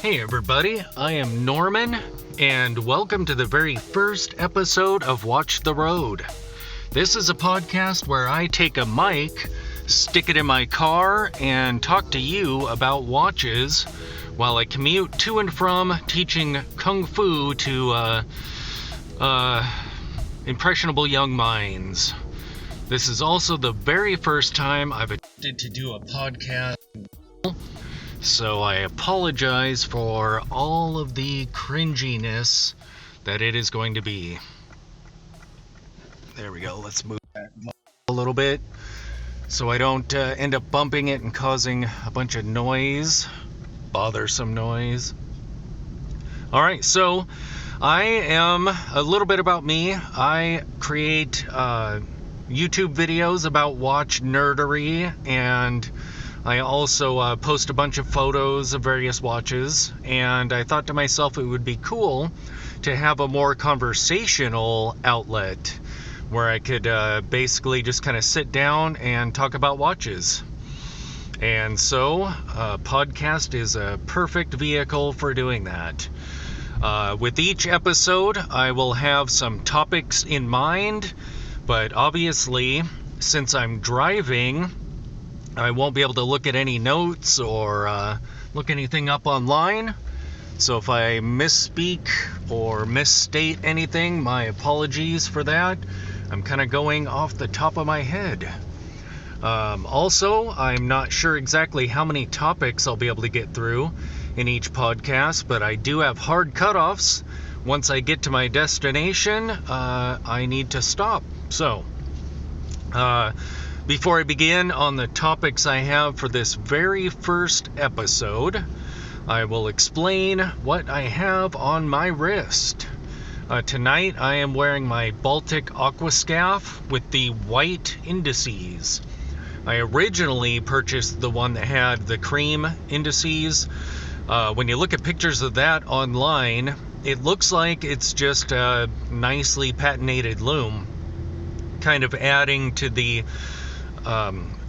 Hey everybody, I am Norman, and welcome to the very first episode of Watch the Road. This is a podcast where I take a mic, stick it in my car, and talk to you about watches while I commute to and from teaching Kung Fu to impressionable young minds. This is also the very first time I've attempted to do a podcast, so I apologize for all of the cringiness that it is going to be. There we go. Let's move back a little bit so I don't end up bumping it and causing a bunch of noise, bothersome noise. Alright, so I am, a little bit about me. I create YouTube videos about watch nerdery, and I also post a bunch of photos of various watches, and I thought to myself it would be cool to have a more conversational outlet where I could basically just kind of sit down and talk about watches. And so a podcast is a perfect vehicle for doing that. With each episode, I will have some topics in mind, but obviously, since I'm driving, I won't be able to look at any notes or look anything up online. So if I misspeak or misstate anything, my apologies for that. I'm kind of going off the top of my head. Also, I'm not sure exactly how many topics I'll be able to get through in each podcast, but I do have hard cutoffs. Once I get to my destination, I need to stop. So, before I begin on the topics I have for this very first episode, I will explain what I have on my wrist. Tonight I am wearing my Baltic Aquascaphe with the white indices. I originally purchased the one that had the cream indices. When you look at pictures of that online, it looks like it's just a nicely patinated lume, kind of adding to the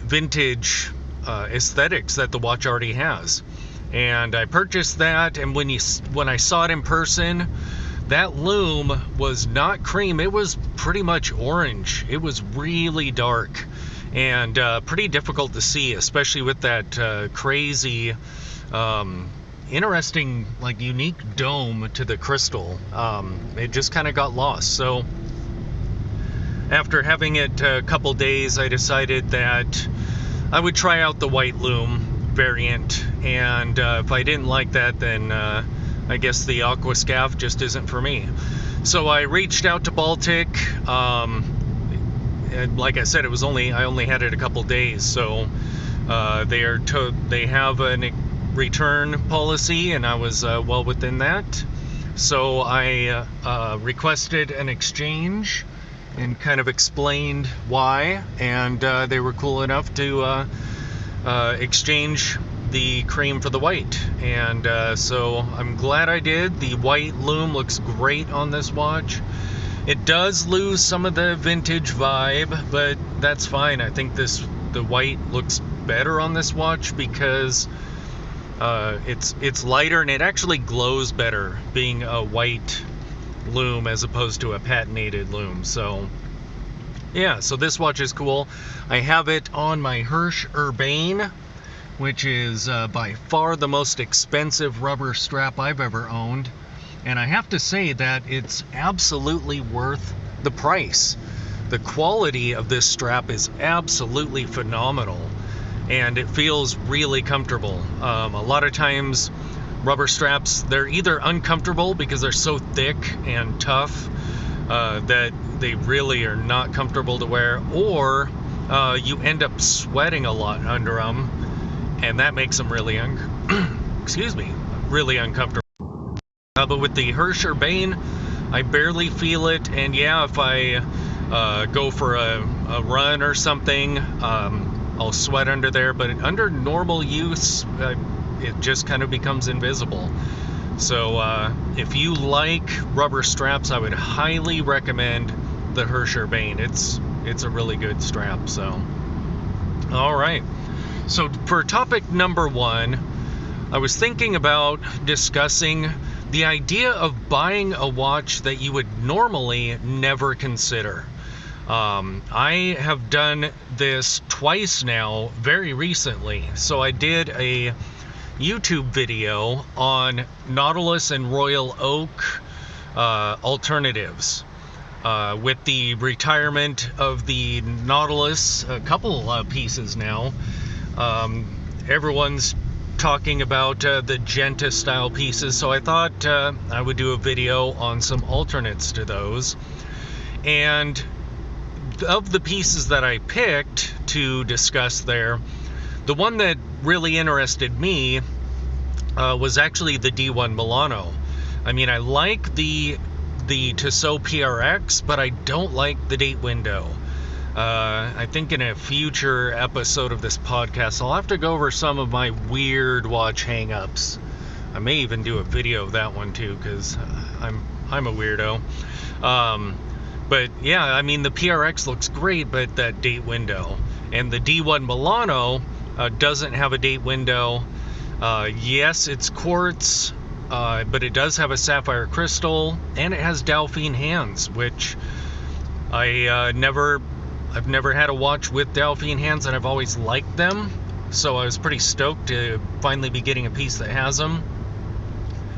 vintage aesthetics that the watch already has. And I purchased that, and when I saw it in person, that lume was not cream. It was pretty much orange. It was really dark and pretty difficult to see, especially with that crazy interesting, like, unique dome to the crystal. It just kind of got lost. So after having it a couple days, I decided that I would try out the white lume variant, and if I didn't like that, then I guess the Aquascaphe just isn't for me. So I reached out to Baltic. And like I said, I only had it a couple days, so they have a return policy, and I was well within that. So I requested an exchange and kind of explained why, and they were cool enough to exchange the cream for the white, and so I'm glad I did. The white lume looks great on this watch. It does lose some of the vintage vibe, but that's fine. I think the white looks better on this watch because it's lighter, and it actually glows better being a white lume as opposed to a patinated lume. So yeah, so this watch is cool. I have it on my Hirsch Urbane, which is by far the most expensive rubber strap I've ever owned, and I have to say that it's absolutely worth the price. The quality of this strap is absolutely phenomenal, and it feels really comfortable. A lot of times rubber straps, they're either uncomfortable because they're so thick and tough that they really are not comfortable to wear, or you end up sweating a lot under them, and that makes them really really uncomfortable. But with the Hirsch Urbane, I barely feel it, and yeah, if I go for a run or something, I'll sweat under there, but under normal use, it just kind of becomes invisible. So if you like rubber straps, I would highly recommend the Hirsch Urbane. It's a really good strap. So all right, so for topic number one, I was thinking about discussing the idea of buying a watch that you would normally never consider. I have done this twice now, very recently. So I did a YouTube video on Nautilus and Royal Oak alternatives. With the retirement of the Nautilus, a couple pieces now, everyone's talking about the Genta style pieces, so I thought I would do a video on some alternates to those. And of the pieces that I picked to discuss there, the one that really interested me was actually the D1 Milano. I mean, I like the Tissot PRX, but I don't like the date window. I think in a future episode of this podcast, I'll have to go over some of my weird watch hang-ups. I may even do a video of that one too, because I'm a weirdo. But yeah, I mean, the PRX looks great, but that date window. And the D1 Milano doesn't have a date window. Yes, it's quartz, but it does have a sapphire crystal, and it has Delphine hands, which I've never had a watch with Delphine hands, and I've always liked them. So I was pretty stoked to finally be getting a piece that has them.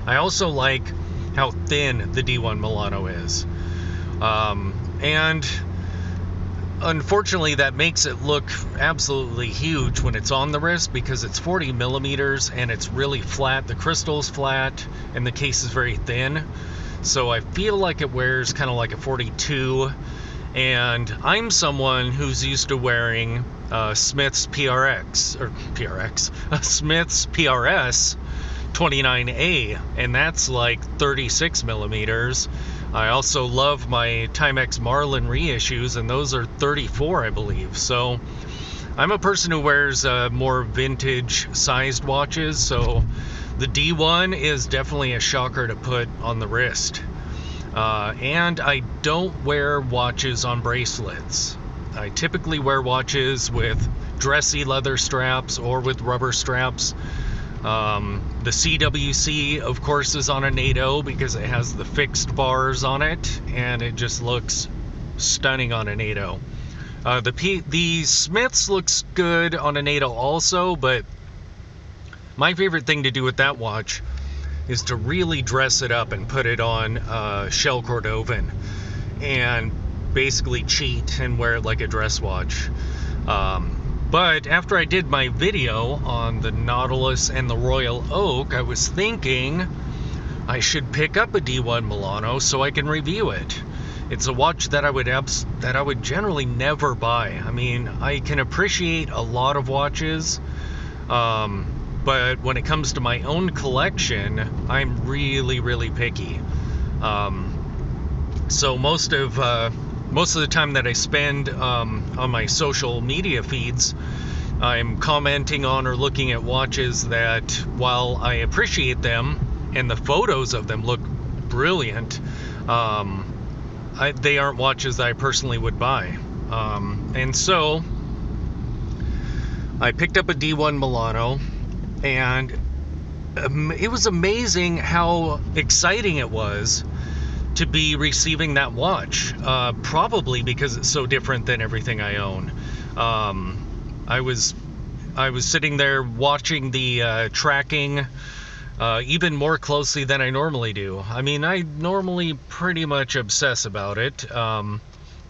I also like how thin the D1 Milano is. And unfortunately, that makes it look absolutely huge when it's on the wrist, because it's 40 millimeters and it's really flat. The crystal's flat and the case is very thin. So I feel like it wears kind of like a 42. And I'm someone who's used to wearing Smith's Smith's PRS 29A, and that's like 36 millimeters. I also love my Timex Marlin reissues, and those are 34, I believe. So I'm a person who wears more vintage sized watches, so the D1 is definitely a shocker to put on the wrist. And I don't wear watches on bracelets. I typically wear watches with dressy leather straps or with rubber straps. The CWC, of course, is on a NATO because it has the fixed bars on it, and it just looks stunning on a NATO. The Smiths looks good on a NATO also, but my favorite thing to do with that watch is to really dress it up and put it on shell Cordovan and basically cheat and wear it like a dress watch. But after I did my video on the Nautilus and the Royal Oak, I was thinking I should pick up a D1 Milano so I can review it. It's a watch that I would generally never buy. I mean, I can appreciate a lot of watches, but when it comes to my own collection, I'm really, really picky. So most of the time that I spend on my social media feeds, I'm commenting on or looking at watches that, while I appreciate them and the photos of them look brilliant, they aren't watches that I personally would buy. And so I picked up a D1 Milano, and it was amazing how exciting it was to be receiving that watch, probably because it's so different than everything I own. I was sitting there watching the tracking even more closely than I normally do. I mean, I normally pretty much obsess about it,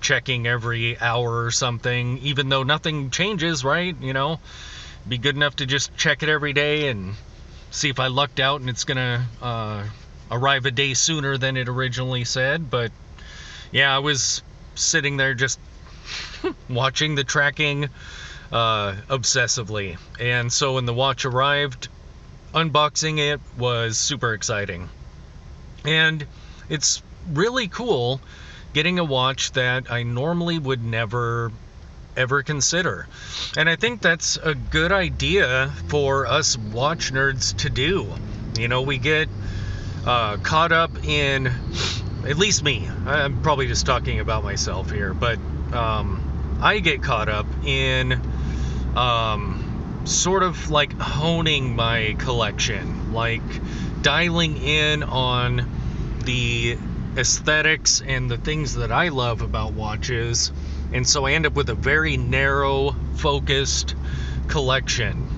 checking every hour or something, even though nothing changes, right? You know, be good enough to just check it every day and see if I lucked out and it's gonna arrive a day sooner than it originally said. But yeah, I was sitting there just watching the tracking obsessively. And so when the watch arrived, unboxing it was super exciting. And it's really cool getting a watch that I normally would never ever consider. And I think that's a good idea for us watch nerds to do. You know, we get caught up in, at least me, I'm probably just talking about myself here, but I get caught up in sort of like honing my collection, like dialing in on the aesthetics and the things that I love about watches. And so I end up with a very narrow, focused collection.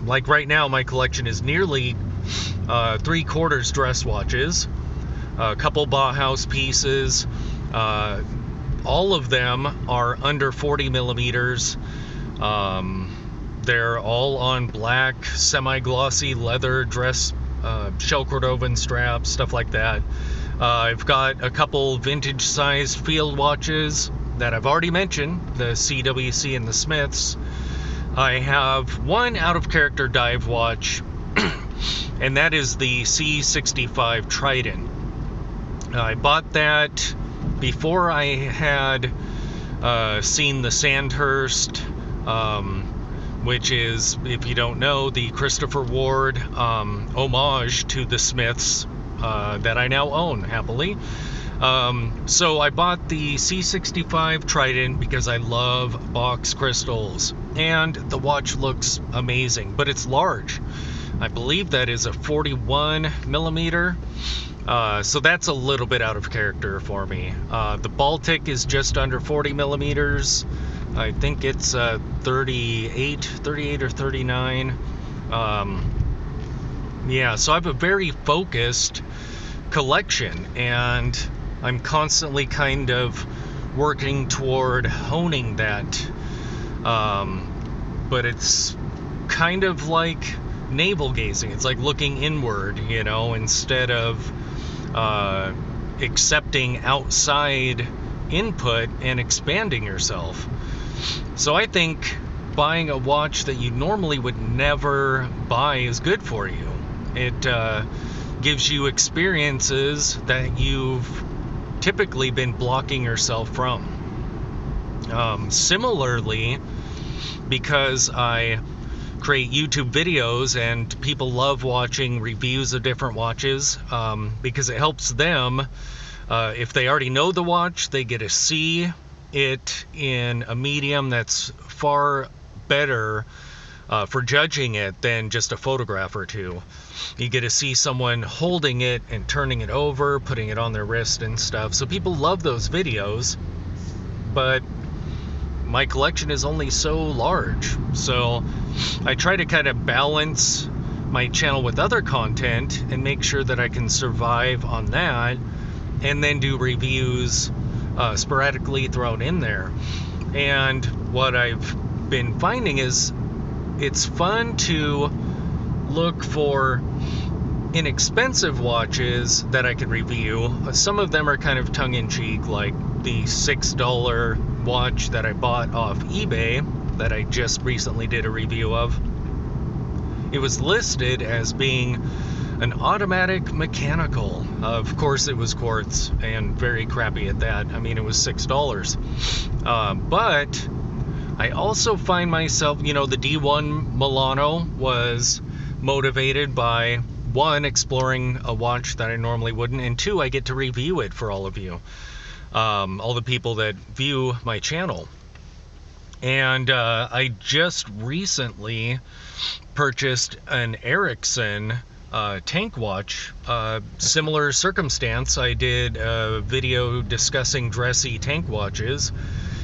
Like right now, my collection is nearly 3/4 dress watches, a couple Bauhaus pieces. All of them are under 40 millimeters. They're all on black, semi-glossy leather dress, shell Cordovan straps, stuff like that. I've got a couple vintage-sized field watches that I've already mentioned, the CWC and the Smiths. I have one out-of-character dive watch, and that is the C65 Trident. I bought that before I had seen the Sandhurst, which is, if you don't know, the Christopher Ward homage to the Smiths that I now own happily. So I bought the C65 Trident because I love box crystals, and the watch looks amazing, but it's large. I believe that is a 41 millimeter. So that's a little bit out of character for me. The Baltic is just under 40 millimeters. I think it's 38 or 39. Yeah, so I have a very focused collection, and I'm constantly kind of working toward honing that. But it's kind of like navel gazing. It's like looking inward, you know, instead of accepting outside input and expanding yourself. So I think buying a watch that you normally would never buy is good for you. It gives you experiences that you've typically been blocking yourself from. Similarly, because I create YouTube videos and people love watching reviews of different watches, because it helps them. If they already know the watch, they get to see it in a medium that's far better for judging it than just a photograph or two. You get to see someone holding it and turning it over, putting it on their wrist and stuff. So people love those videos, but my collection is only so large. So I try to kind of balance my channel with other content and make sure that I can survive on that, and then do reviews sporadically thrown in there. And what I've been finding is it's fun to look for inexpensive watches that I can review. Some of them are kind of tongue-in-cheek, like the $6 watch that I bought off eBay that I just recently did a review of. It was listed as being an automatic mechanical. Of course it was quartz, and very crappy at that. I mean, it was $6. But I also find myself, you know, the D1 Milano was motivated by, one, exploring a watch that I normally wouldn't, and two, I get to review it for all of you, all the people that view my channel. And I just recently purchased an Ericsson tank watch. Similar circumstance. I did a video discussing dressy tank watches,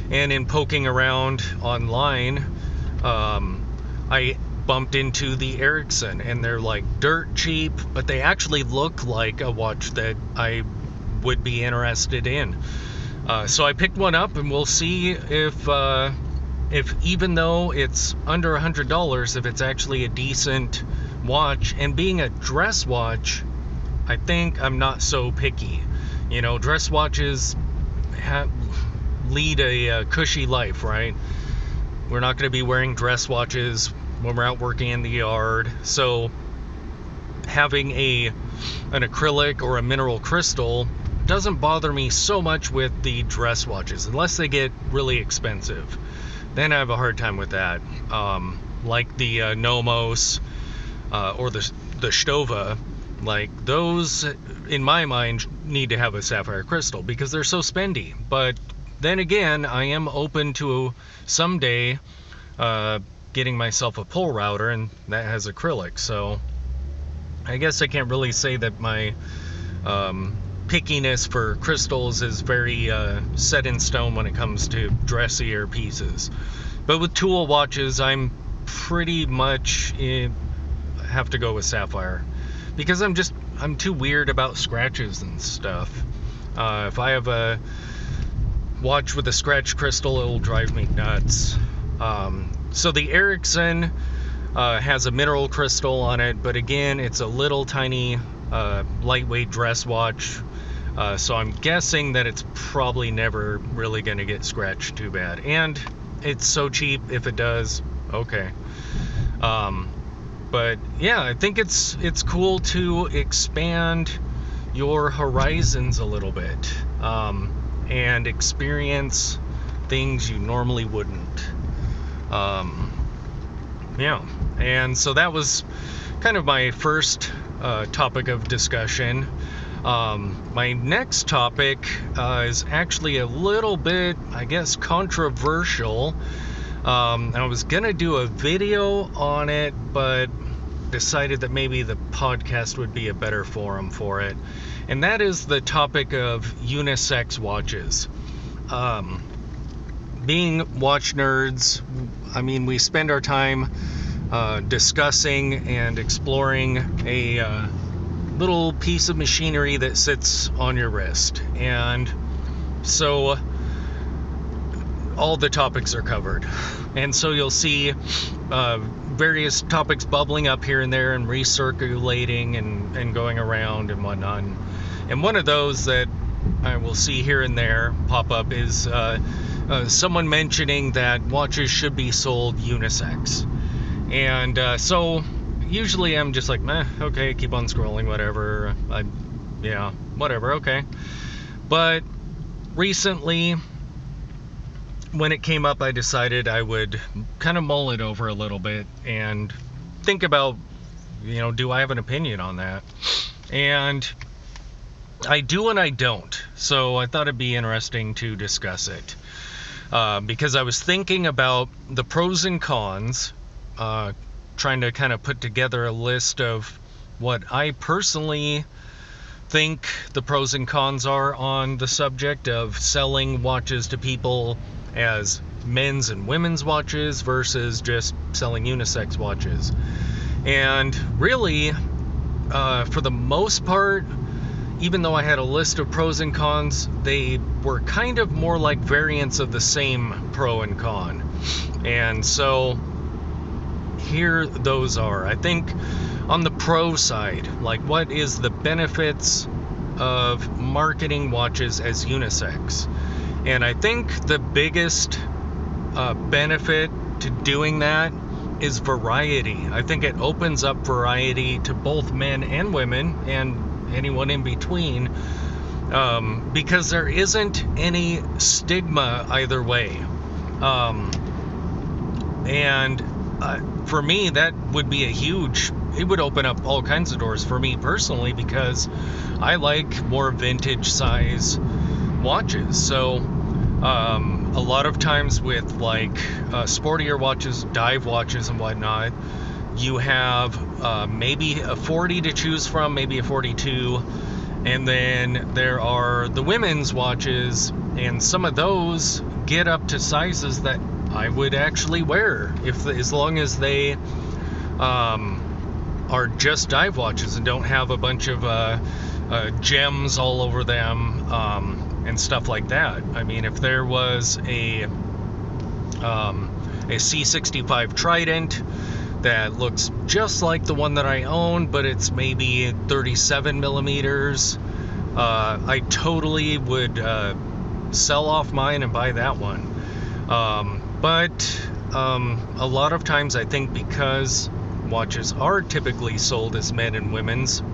and in poking around online, I bumped into the Ericsson, and they're like dirt cheap, but they actually look like a watch that I would be interested in. So I picked one up, and we'll see if even though it's under $100, if it's actually a decent watch. And being a dress watch, I think I'm not so picky. You know, dress watches lead a cushy life, right? We're not going to be wearing dress watches when we're out working in the yard. So having an acrylic or a mineral crystal doesn't bother me so much with the dress watches, unless they get really expensive. Then I have a hard time with that. Like the Nomos or the Stova, like those, in my mind, need to have a sapphire crystal because they're so spendy. But then again, I am open to someday getting myself a pull router, and that has acrylic. So I guess I can't really say that my pickiness for crystals is very set in stone when it comes to dressier pieces. But with tool watches, I'm pretty much have to go with sapphire, because I'm too weird about scratches and stuff. If I have a watch with a scratch crystal, it'll drive me nuts. So the Ericsson has a mineral crystal on it, but again, it's a little tiny lightweight dress watch. So I'm guessing that it's probably never really going to get scratched too bad. And it's so cheap, if it does, okay. But yeah, I think it's cool to expand your horizons a little bit, and experience things you normally wouldn't. Yeah, and so that was kind of my first topic of discussion. My next topic is actually a little bit, I guess, controversial. I was gonna do a video on it, but decided that maybe the podcast would be a better forum for it. And that is the topic of unisex watches. Being watch nerds, I mean, we spend our time discussing and exploring a little piece of machinery that sits on your wrist. And so all the topics are covered. And so you'll see various topics bubbling up here and there and recirculating and going around and whatnot. And one of those that I will see here and there pop up is someone mentioning that watches should be sold unisex. And so usually I'm just like, okay, keep on scrolling, whatever. Yeah, whatever, okay. But recently, when it came up, I decided I would kind of mull it over a little bit and think about, do I have an opinion on that? And I do and I don't. So I thought it'd be interesting to discuss it. Because I was thinking about the pros and cons, trying to kind of put together a list of what I personally think the pros and cons are on the subject of selling watches to people as men's and women's watches versus just selling unisex watches. And really, for the most part, even though I had a list of pros and cons, they were kind of more like variants of the same pro and con. And so here those are. I think on the pro side, like, what is the benefits of marketing watches as unisex? And I think the biggest benefit to doing that is variety. I think it opens up variety to both men and women and anyone in between, because there isn't any stigma either way. And for me, that would be it would open up all kinds of doors for me personally, because I like more vintage size watches. So a lot of times with like sportier watches, dive watches and whatnot, you have maybe a 40 to choose from, maybe a 42, and then there are the women's watches, and some of those get up to sizes that I would actually wear as long as they are just dive watches and don't have a bunch of gems all over them and stuff like that. I mean, if there was a C65 Trident that looks just like the one that I own, but it's maybe 37 millimeters, I totally would sell off mine and buy that one. But a lot of times I think because watches are typically sold as men and women's,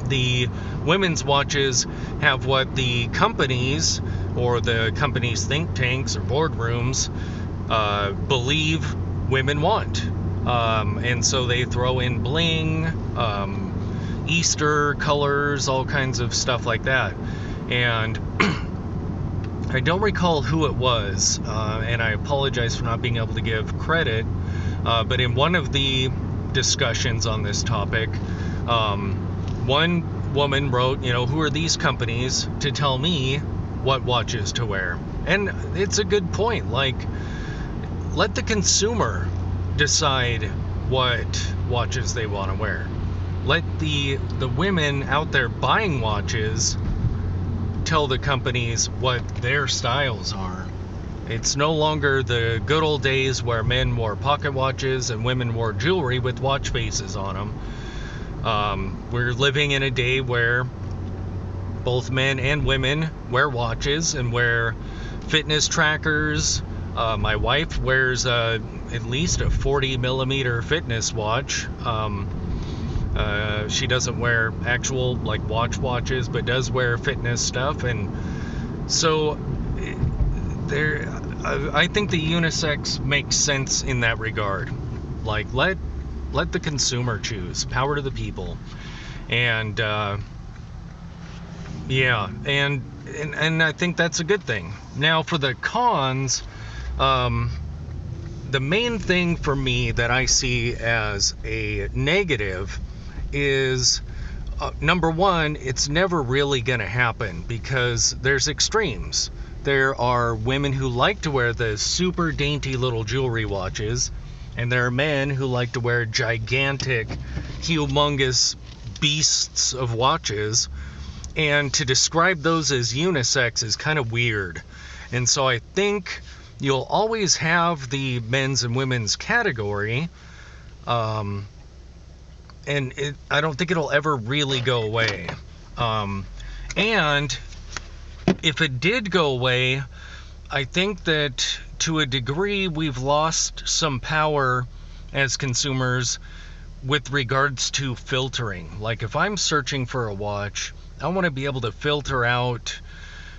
the women's watches have what the companies or the company's think tanks or boardrooms believe women want. And so they throw in bling, Easter colors, all kinds of stuff like that. And I don't recall who it was, and I apologize for not being able to give credit, but in one of the discussions on this topic, one woman wrote, who are these companies to tell me what watches to wear? And it's a good point. Like, let the consumer decide what watches they want to wear. Let the women out there buying watches tell the companies what their styles are. It's no longer the good old days where men wore pocket watches and women wore jewelry with watch faces on them. We're living in a day where both men and women wear watches and wear fitness trackers. My wife wears at least a 40 millimeter fitness watch. She doesn't wear actual like watches, but does wear fitness stuff. And so I think the unisex makes sense in that regard. Like, let the consumer choose. Power to the people. And yeah, and I think that's a good thing. Now for the cons, the main thing for me that I see as a negative is, number one, it's never really going to happen because there's extremes. There are women who like to wear the super dainty little jewelry watches, and there are men who like to wear gigantic, humongous beasts of watches. And to describe those as unisex is kind of weird. And so I think you'll always have the men's and women's category. And I don't think it'll ever really go away. And if it did go away, I think that to a degree we've lost some power as consumers with regards to filtering. Like, if I'm searching for a watch, I want to be able to filter out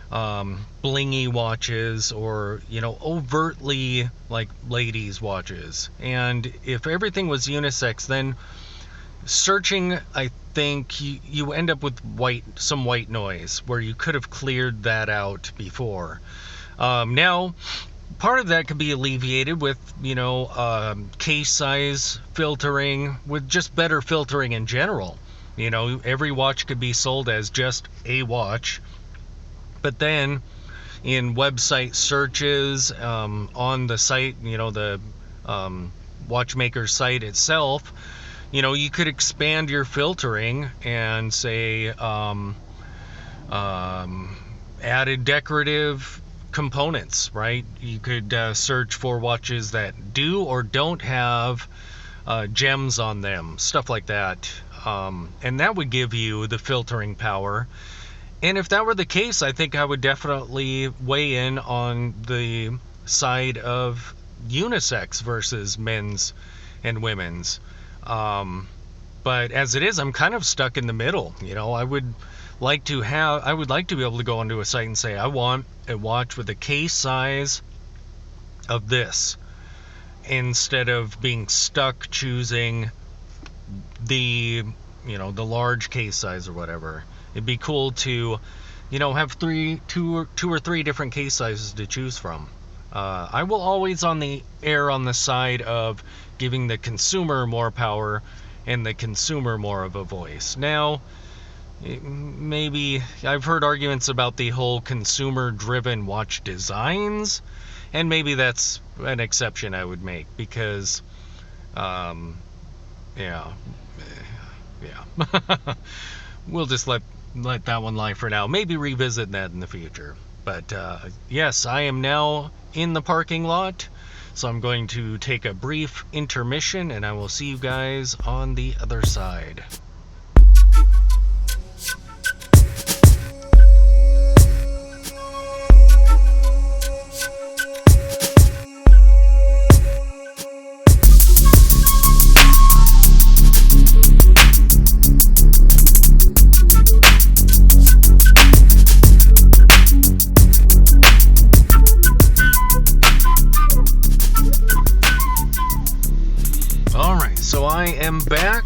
blingy watches or, overtly like ladies watches. And if everything was unisex, then searching, I think you end up with some white noise where you could have cleared that out before. Now, part of that could be alleviated with, case size filtering, with just better filtering in general. Every watch could be sold as just a watch, but then in website searches, on the site, the watchmaker site itself, you could expand your filtering and say added decorative components, right? You could search for watches that do or don't have gems on them, stuff like that. And that would give you the filtering power. And if that were the case, I think I would definitely weigh in on the side of unisex versus men's and women's. But as it is, I'm kind of stuck in the middle. I would like to be able to go onto a site and say, I want a watch with a case size of this, instead of being stuck choosing the large case size or whatever. It'd be cool to have two or three different case sizes to choose from. I will always err on the side of giving the consumer more power and the consumer more of a voice. Now, maybe I've heard arguments about the whole consumer driven watch designs, and maybe that's an exception I would make, because yeah. We'll just let that one lie for now. Maybe revisit that in the future. But yes, I am now in the parking lot, so I'm going to take a brief intermission, and I will see you guys on the other side. I am back.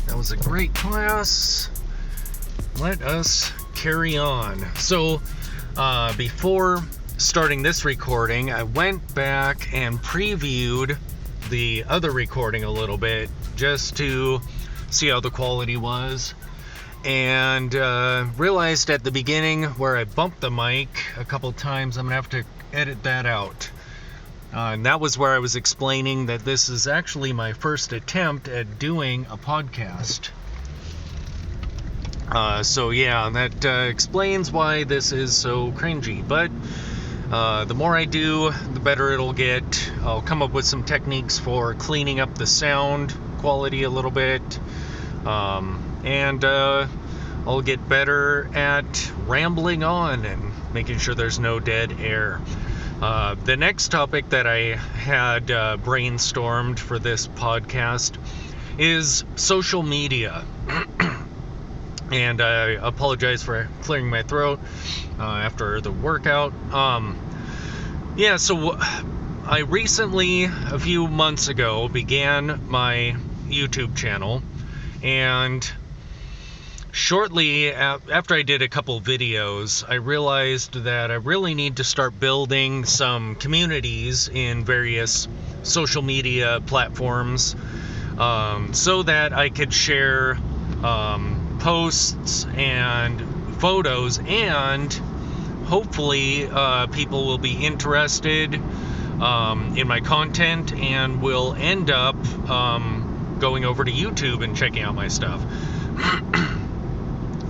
That was a great class. Let us carry on. So Before starting this recording, I went back and previewed the other recording a little bit just to see how the quality was, and realized at the beginning where I bumped the mic a couple times, I'm gonna have to edit that out. And that was where I was explaining that this is actually my first attempt at doing a podcast. So yeah, that explains why this is so cringy. But the more I do, the better it'll get. I'll come up with some techniques for cleaning up the sound quality a little bit. And I'll get better at rambling on and making sure there's no dead air. The next topic that I had brainstormed for this podcast is social media. And I apologize for clearing my throat after the workout. So I recently, a few months ago, began my YouTube channel, and shortly after I did a couple videos, I realized that I really need to start building some communities in various social media platforms, so that I could share posts and photos, and hopefully people will be interested in my content and will end up going over to YouTube and checking out my stuff.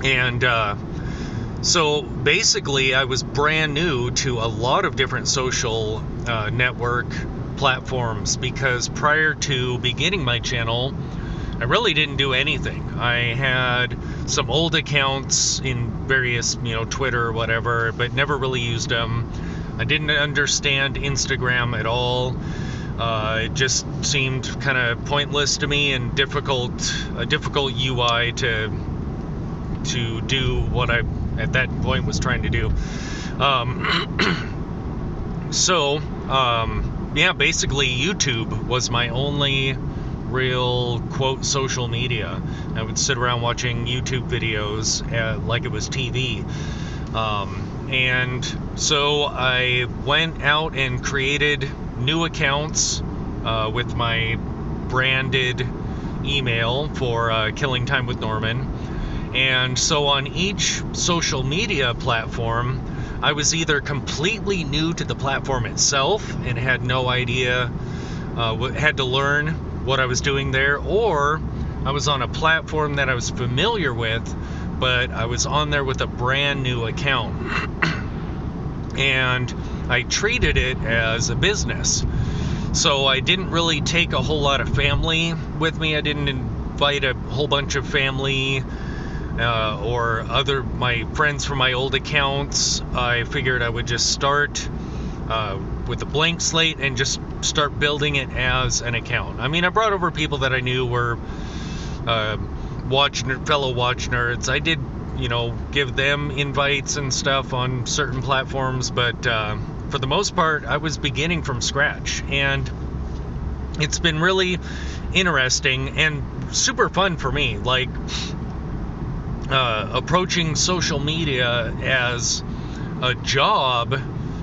And so basically I was brand new to a lot of different social network platforms, because prior to beginning my channel, I really didn't do anything. I had some old accounts in various, Twitter or whatever, but never really used them. I didn't understand Instagram at all. It just seemed kind of pointless to me and a difficult UI to do what I at that point was trying to do. Basically YouTube was my only real quote social media. I would sit around watching YouTube videos like it was TV. And so I went out and created new accounts with my branded email for Killing Time with Norman. And so on each social media platform, I was either completely new to the platform itself and had no idea, had to learn what I was doing there, or I was on a platform that I was familiar with, but I was on there with a brand new account. And I treated it as a business. So I didn't really take a whole lot of family with me. I didn't invite a whole bunch of family or my friends from my old accounts. I figured I would just start with a blank slate and just start building it as an account. I mean, I brought over people that I knew were fellow watch nerds. I did, give them invites and stuff on certain platforms, but for the most part, I was beginning from scratch, and it's been really interesting and super fun for me. Like, approaching social media as a job,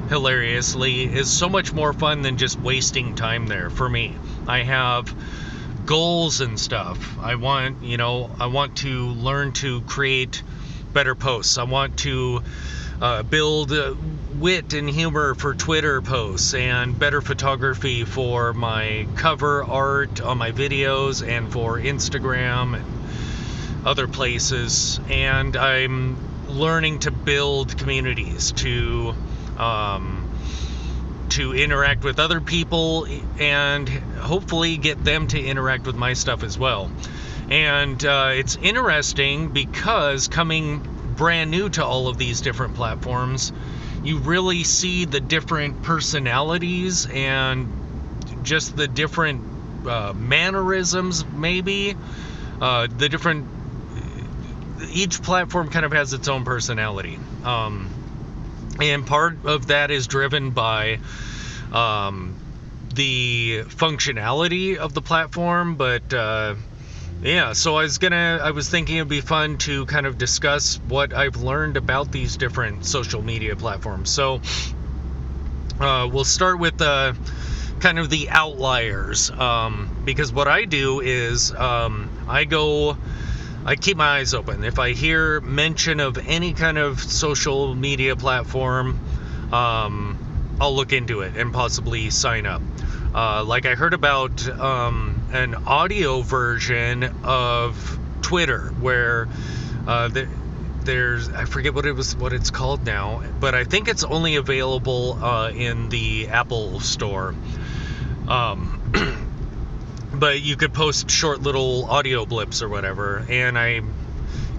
hilariously, is so much more fun than just wasting time there for me. I have goals and stuff. I want to learn to create better posts. I want to build wit and humor for Twitter posts, and better photography for my cover art on my videos and for Instagram and other places. And I'm learning to build communities to interact with other people and hopefully get them to interact with my stuff as well. And it's interesting because coming brand new to all of these different platforms, you really see the different personalities and just the different mannerisms, maybe. Each platform kind of has its own personality. And part of that is driven by the functionality of the platform, but yeah, so I was thinking it'd be fun to kind of discuss what I've learned about these different social media platforms. So we'll start with kind of the outliers, because what I do is I keep my eyes open. If I hear mention of any kind of social media platform, I'll look into it and possibly sign up. Like I heard about an audio version of Twitter where there's, I forget what it's called now, but I think it's only available in the Apple store. But you could post short little audio blips or whatever, and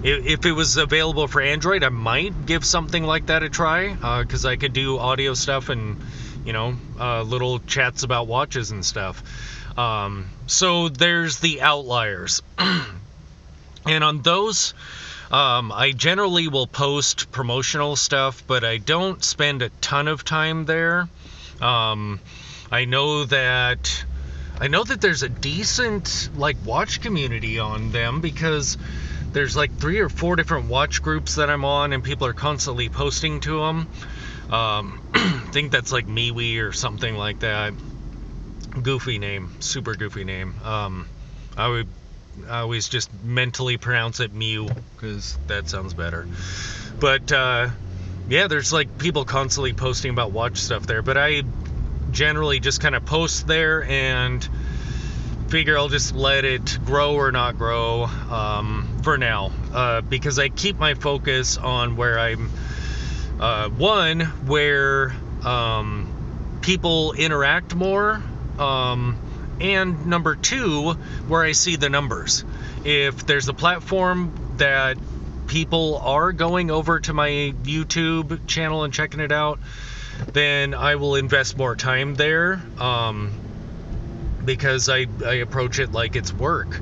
if it was available for Android, I might give something like that a try, because I could do audio stuff and, little chats about watches and stuff. So there's the outliers. And on those, I generally will post promotional stuff, but I don't spend a ton of time there. I know that there's a decent watch community on them, because there's 3 or 4 different watch groups that I'm on, and people are constantly posting to them. I think that's MeWe or something like that. Goofy name, super goofy name. I always just mentally pronounce it Mew, because that sounds better. But yeah, there's people constantly posting about watch stuff there, but I generally just kind of post there and figure I'll just let it grow or not grow for now, because I keep my focus on where I'm where people interact more, and number 2, where I see the numbers. If there's a platform that people are going over to my YouTube channel and checking it out, then I will invest more time there, because I approach it like it's work.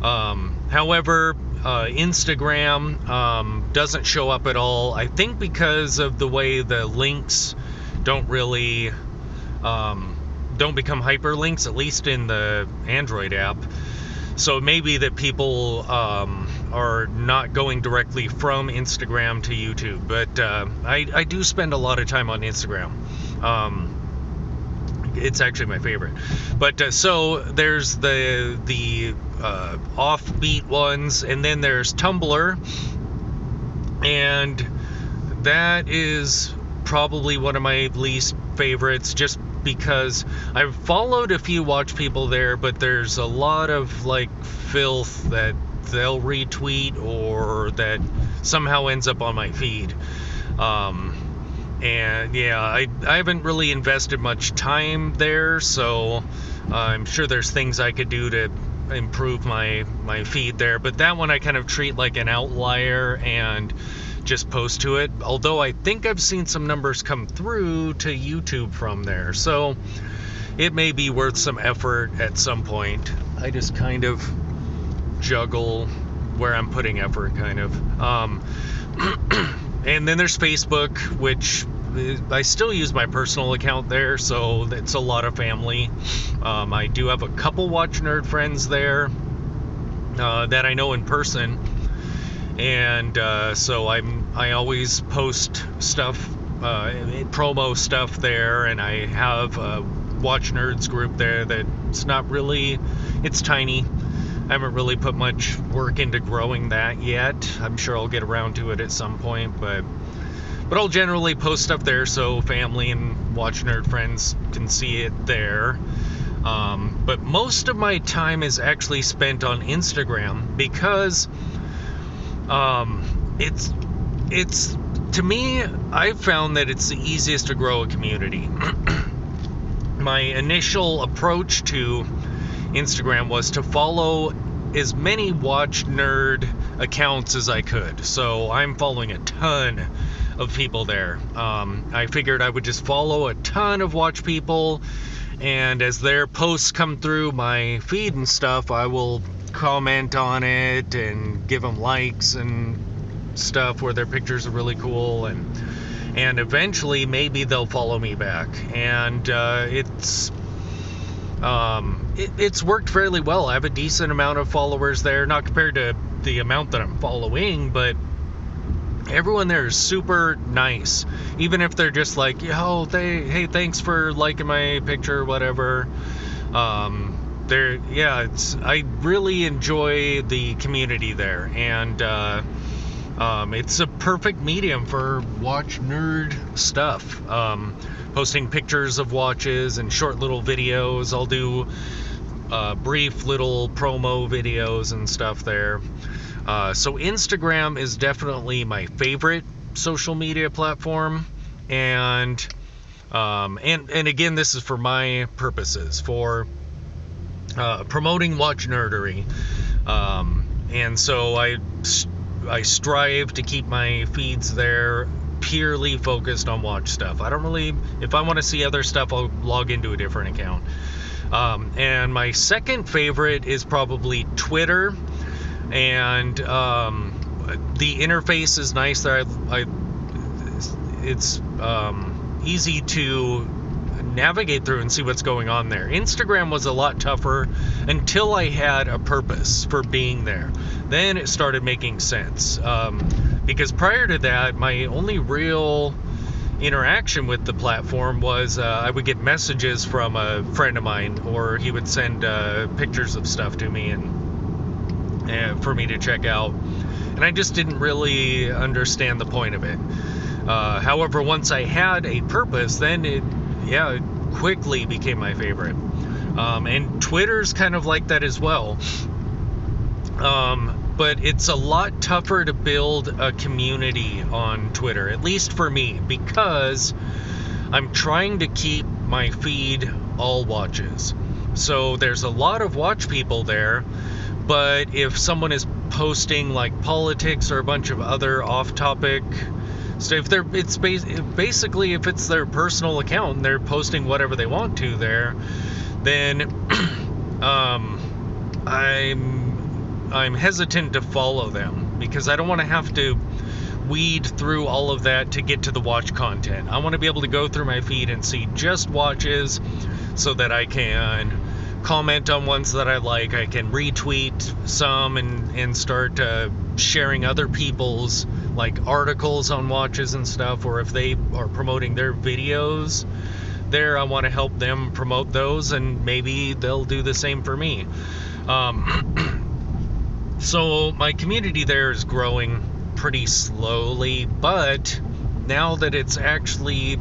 However, Instagram doesn't show up at all, I think because of the way the links don't really don't become hyperlinks, at least in the Android app. So maybe that people are not going directly from Instagram to YouTube, but I do spend a lot of time on Instagram. It's actually my favorite. But so there's the offbeat ones, and then there's Tumblr, and that is probably one of my least favorites, just because I've followed a few watch people there, but there's a lot of filth that they'll retweet or that somehow ends up on my feed. And yeah, I haven't really invested much time there, so I'm sure there's things I could do to improve my feed there, but that one I kind of treat like an outlier and just post to it, although I think I've seen some numbers come through to YouTube from there, so it may be worth some effort at some point. I just kind of juggle where I'm putting effort, kind of. And then there's Facebook, which I still use my personal account there, so it's a lot of family. I do have a couple watch nerd friends there that I know in person, and so I always post stuff, promo stuff there, and I have a watch nerds group there that's not really, it's tiny. I haven't really put much work into growing that yet. I'm sure I'll get around to it at some point, but I'll generally post stuff there so family and watch nerd friends can see it there. But most of my time is actually spent on Instagram, because it's to me, I've found that it's the easiest to grow a community. My initial approach to Instagram was to follow as many watch nerd accounts as I could. So I'm following a ton of people there. I figured I would just follow a ton of watch people, and as their posts come through my feed and stuff, I will comment on it and give them likes and stuff where their pictures are really cool, and eventually maybe they'll follow me back. And It's worked fairly well. I have a decent amount of followers there, not compared to the amount that I'm following, but everyone there is super nice. Even if they're just like, hey, thanks for liking my picture, whatever. I really enjoy the community there, and it's a perfect medium for watch nerd stuff. Posting pictures of watches and short little videos. I'll do brief little promo videos and stuff there. So Instagram is definitely my favorite social media platform, and again, this is for my purposes, for promoting watch nerdery, and so I strive to keep my feeds there purely focused on watch stuff. I don't really, if I want to see other stuff, I'll log into a different account. And my second favorite is probably Twitter, and the interface is nice there. It's easy to navigate through and see what's going on there. Instagram was a lot tougher until I had a purpose for being there. Then it started making sense, because prior to that, my only real interaction with the platform was I would get messages from a friend of mine, or he would send pictures of stuff to me and for me to check out, and I just didn't really understand the point of it. However, once I had a purpose, then it quickly became my favorite. And Twitter's kind of like that as well. But it's a lot tougher to build a community on Twitter, at least for me, because I'm trying to keep my feed all watches. So there's a lot of watch people there, but if someone is posting like politics or a bunch of other off-topic stuff, basically if it's their personal account and they're posting whatever they want to there, then I'm hesitant to follow them, because I don't want to have to weed through all of that to get to the watch content. I want to be able to go through my feed and see just watches, so that I can comment on ones that I like. I can retweet some and start sharing other people's like articles on watches and stuff, or if they are promoting their videos there, I want to help them promote those, and maybe they'll do the same for me. So my community there is growing pretty slowly, but now that it's actually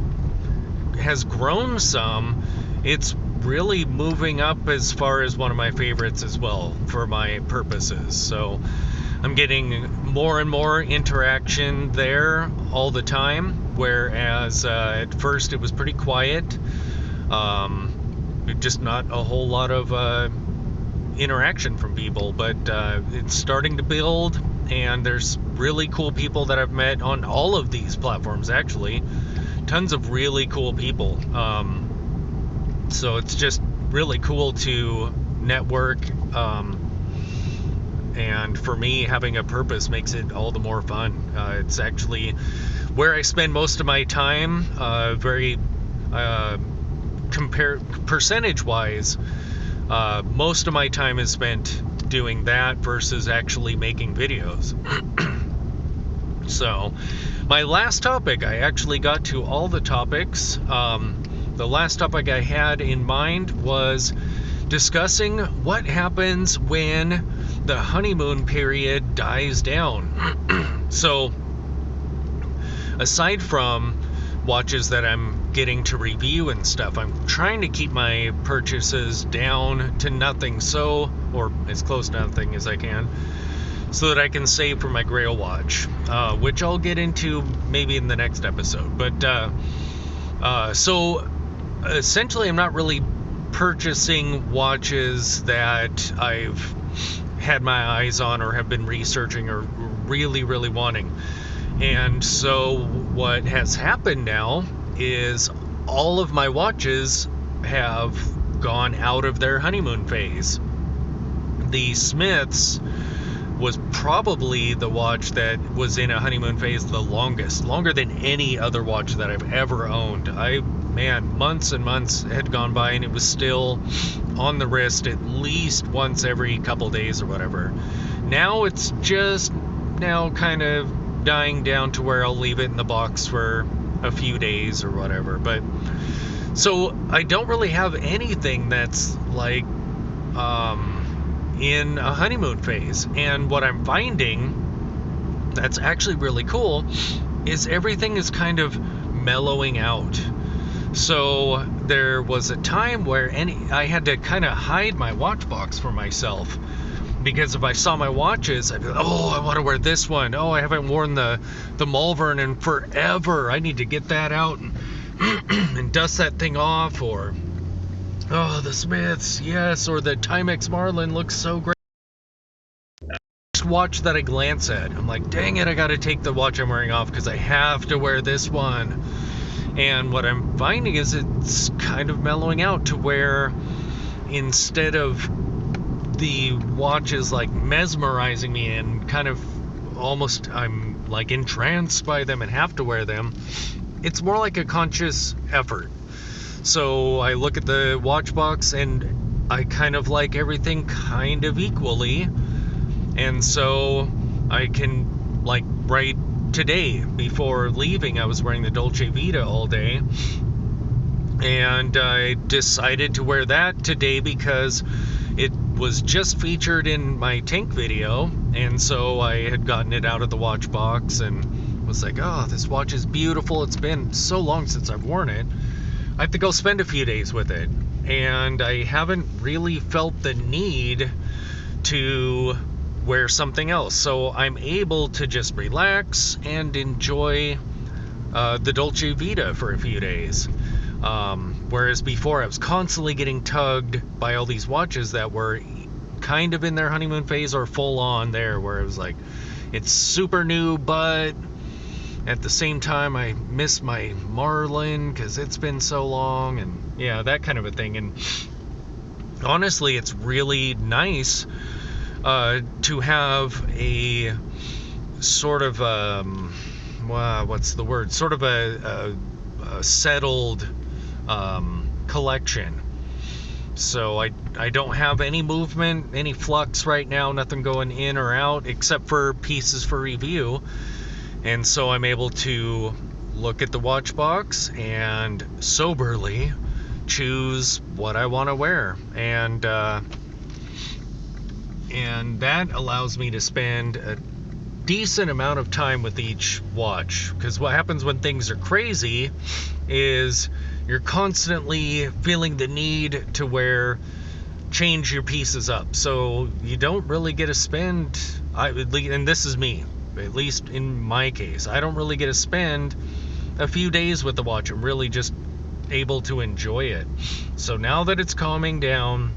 has grown some, it's really moving up as far as one of my favorites as well for my purposes. So I'm getting more and more interaction there all the time, whereas at first it was pretty quiet. Just not a whole lot of interaction from people, but it's starting to build, and there's really cool people that I've met on all of these platforms, actually. Tons of really cool people. So it's just really cool to network, and for me, having a purpose makes it all the more fun. It's actually where I spend most of my time, percentage-wise. Most of my time is spent doing that versus actually making videos. So, my last topic, I actually got to all the topics. The last topic I had in mind was discussing what happens when the honeymoon period dies down. So, aside from watches that I'm getting to review and stuff, I'm trying to keep my purchases down to nothing, or as close to nothing as I can, so that I can save for my Grail watch, which I'll get into maybe in the next episode. But so essentially, I'm not really purchasing watches that I've had my eyes on or have been researching or really, really wanting. And so what has happened now is all of my watches have gone out of their honeymoon phase. The Smiths was probably the watch that was in a honeymoon phase the longest, longer than any other watch that I've ever owned. I man, months and months had gone by and it was still on the wrist at least once every couple days or whatever. Now it's just now kind of dying down to where I'll leave it in the box for a few days or whatever. But so I don't really have anything that's like in a honeymoon phase. And what I'm finding that's actually really cool is everything is kind of mellowing out. So there was a time where I had to kind of hide my watch box for myself, because if I saw my watches, I'd be like, oh, I want to wear this one. Oh, I haven't worn the Malvern in forever. I need to get that out and, and dust that thing off. Or, oh, the Smiths, yes. Or the Timex Marlin looks so great. First watch that I glance at, I'm like, dang it, I got to take the watch I'm wearing off because I have to wear this one. And what I'm finding is it's kind of mellowing out to where instead of the watches like mesmerizing me and kind of almost I'm like entranced by them and have to wear them, it's more like a conscious effort. So I look at the watch box and I kind of like everything kind of equally, and so I can, like, right today before leaving I was wearing the Dolce Vita all day, and I decided to wear that today because it was just featured in my tank video, and so I had gotten it out of the watch box and was like, oh, this watch is beautiful. It's been so long since I've worn it. I have to go spend a few days with it, and I haven't really felt the need to wear something else. So I'm able to just relax and enjoy the Dolce Vita for a few days. Whereas before I was constantly getting tugged by all these watches that were kind of in their honeymoon phase or full on there, where it was like, it's super new, but at the same time I miss my Marlin because it's been so long, and yeah, that kind of a thing. And honestly, it's really nice to have a sort of what's the word? Sort of a settled collection. So I don't have any movement, any flux right now, nothing going in or out except for pieces for review. And so I'm able to look at the watch box and soberly choose what I want to wear. And that allows me to spend a decent amount of time with each watch, because what happens when things are crazy is you're constantly feeling the need to change your pieces up, so you don't really get to spend, and this is me, at least in my case, I don't really get to spend a few days with the watch. I'm really just able to enjoy it. So now that it's calming down,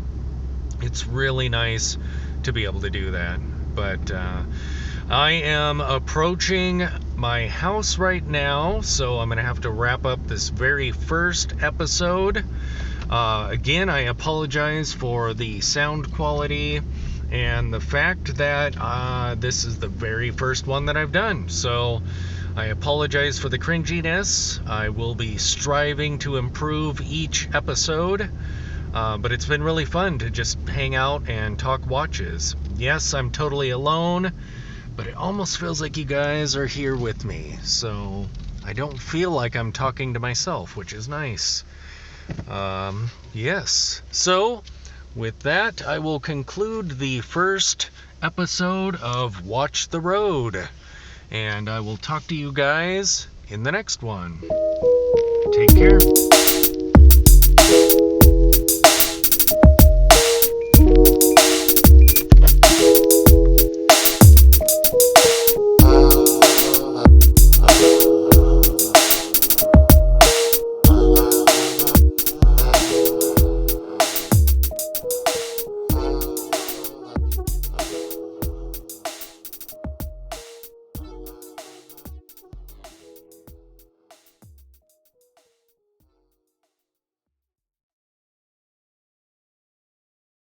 it's really nice to be able to do that. But I am approaching my house right now, so I'm gonna have to wrap up this very first episode. Again, I apologize for the sound quality and the fact that this is the very first one that I've done, so I apologize for the cringiness. I will be striving to improve each episode. But it's been really fun to just hang out and talk watches. Yes, I'm totally alone, but it almost feels like you guys are here with me. So I don't feel like I'm talking to myself, which is nice. Yes. So with that, I will conclude the first episode of Watch the Road. And I will talk to you guys in the next one. Take care.